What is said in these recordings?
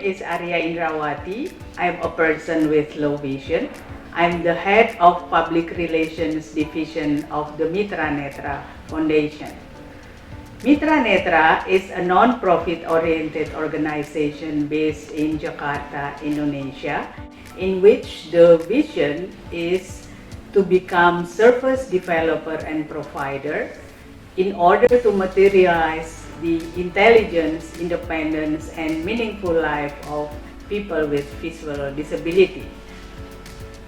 is Arya Indrawati. I'm a person with low vision. I'm the head of Public Relations Division of the Mitra Netra Foundation. Mitra Netra is a non-profit oriented organization based in Jakarta, Indonesia, in which the vision is to become service developer and provider in order to materialize the intelligence, independence, and meaningful life of people with visual disability.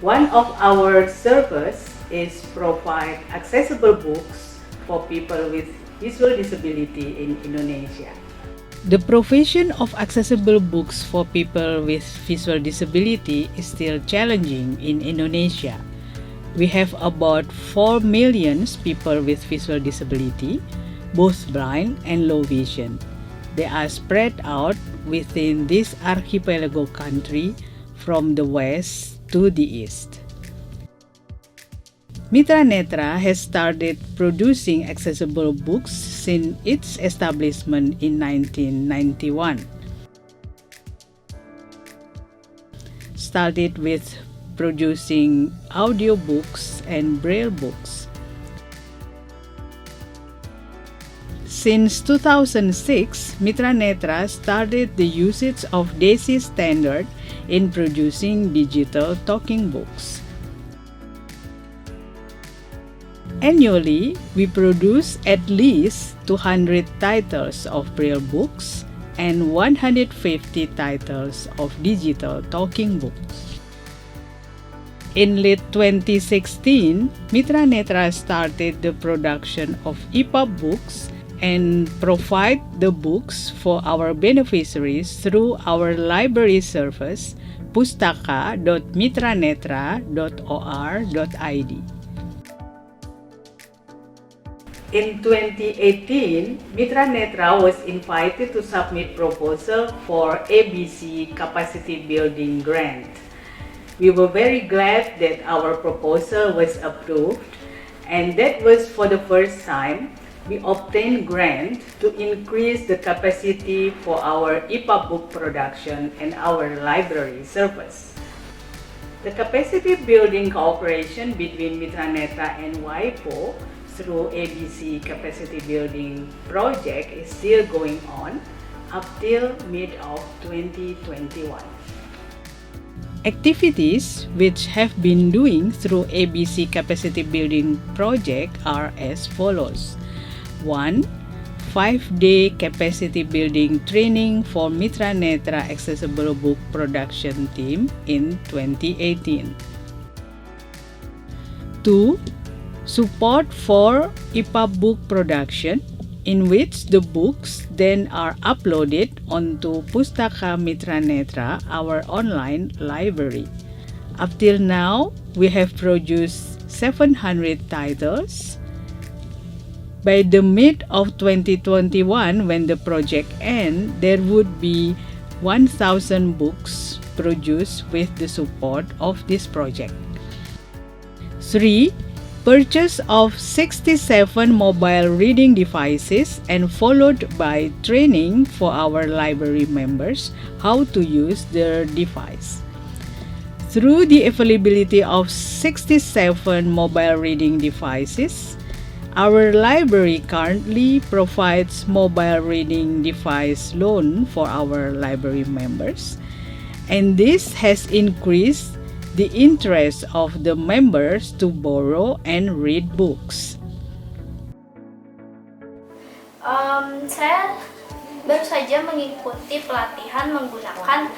One of our services is provide accessible books for people with visual disability in Indonesia. The provision of accessible books for people with visual disability is still challenging in Indonesia. We have about 4 million people with visual disability, both blind and low vision. They are spread out within this archipelago country from the west to the east. Mitra Netra has started producing accessible books since its establishment in 1991. Started with producing audiobooks and braille books. Since 2006, Mitra Netra started the usage of DESI standard in producing digital talking books. Annually, we produce at least 200 titles of braille books and 150 titles of digital talking books. In late 2016, Mitra Netra started the production of EPUB books and provide the books for our beneficiaries through our library service pustaka.mitranetra.or.id. In 2018, Mitra Netra was invited to submit proposal for ABC Capacity Building Grant. We were very glad that our proposal was approved, and that was for the first time we obtained grant to increase the capacity for our EPUB book production and our library service. The capacity building cooperation between Mitra Netra and WIPO through ABC Capacity Building Project is still going on up till mid of 2021. Activities which have been doing through ABC Capacity Building Project are as follows. 1. 5-day capacity building training for Mitra Netra Accessible Book Production Team in 2018. 2. Support for EPUB book production, in which the books then are uploaded onto Pustaka Mitra Netra, our online library. Up till now, we have produced 700 titles. By the mid of 2021, when the project ends, there would be 1,000 books produced with the support of this project. 3. Purchase of 67 mobile reading devices and followed by training for our library members how to use their device. Through the availability of 67 mobile reading devices, our library currently provides mobile reading device loan for our library members, and this has increased the interest of the members to borrow and read books. Saya baru saja mengikuti pelatihan menggunakan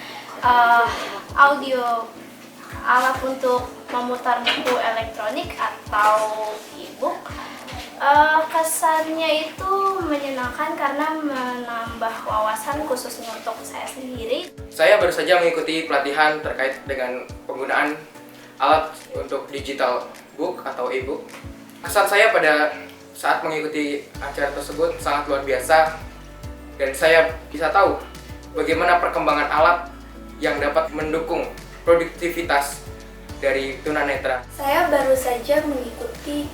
audio alat untuk memutar buku elektronik atau e-book. Kesannya itu menyenangkan karena menambah wawasan khususnya untuk saya sendiri. Saya baru saja mengikuti pelatihan terkait dengan penggunaan alat untuk digital book atau e-book. Kesan saya pada saat mengikuti acara tersebut sangat luar biasa, dan saya bisa tahu bagaimana perkembangan alat yang dapat mendukung produktivitas dari tunanetra. Saya baru saja mengikuti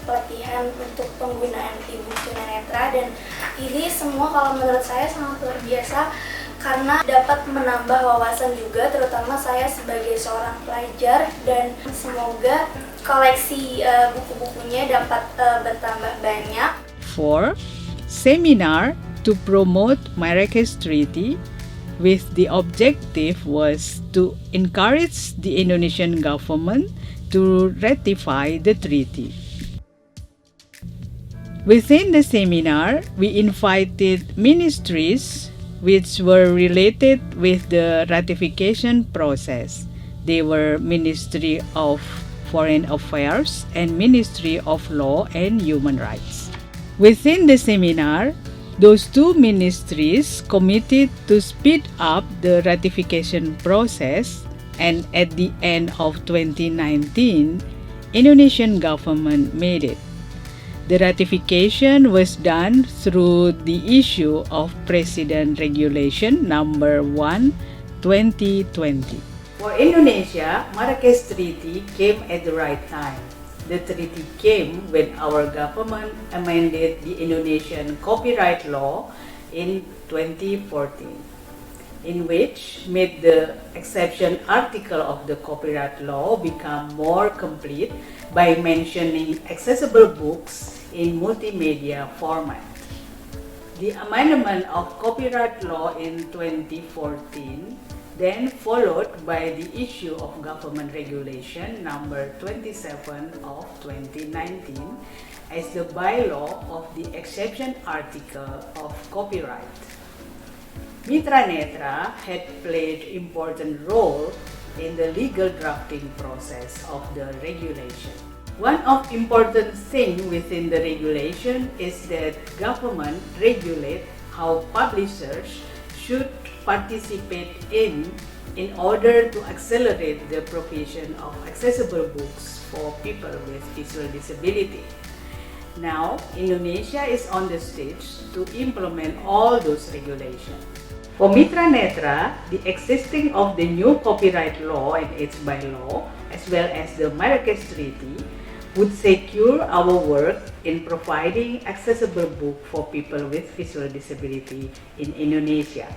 pelatihan untuk penggunaan e-book tunanetra, dan ini semua kalau menurut saya sangat luar biasa karena dapat menambah wawasan juga, terutama saya sebagai seorang pelajar, dan semoga koleksi buku-bukunya dapat bertambah banyak. 4. Seminar to promote Marrakesh Treaty, with the objective was to encourage the Indonesian government to ratify the treaty. Within the seminar, we invited ministries which were related with the ratification process. They were Ministry of Foreign Affairs and Ministry of Law and Human Rights. Within the seminar, those two ministries committed to speed up the ratification process, and at the end of 2019, Indonesian government made it. The ratification was done through the issue of President Regulation Number 1, 2020. For Indonesia, Marrakesh Treaty came at the right time. The treaty came when our government amended the Indonesian copyright law in 2014, in which made the exception article of the copyright law become more complete by mentioning accessible books in multimedia format. The amendment of copyright law in 2014 then followed by the issue of Government Regulation Number 27 of 2019 as the bylaw of the exception article of copyright. Mitra Netra had played important role in the legal drafting process of the regulation. One of important thing within the regulation is that government regulate how publishers should participate in order to accelerate the provision of accessible books for people with visual disability. Now, Indonesia is on the stage to implement all those regulations. For Mitra Netra, the existing of the new copyright law and its bylaw, as well as the Marrakesh Treaty, would secure our work in providing accessible book for people with visual disability in Indonesia.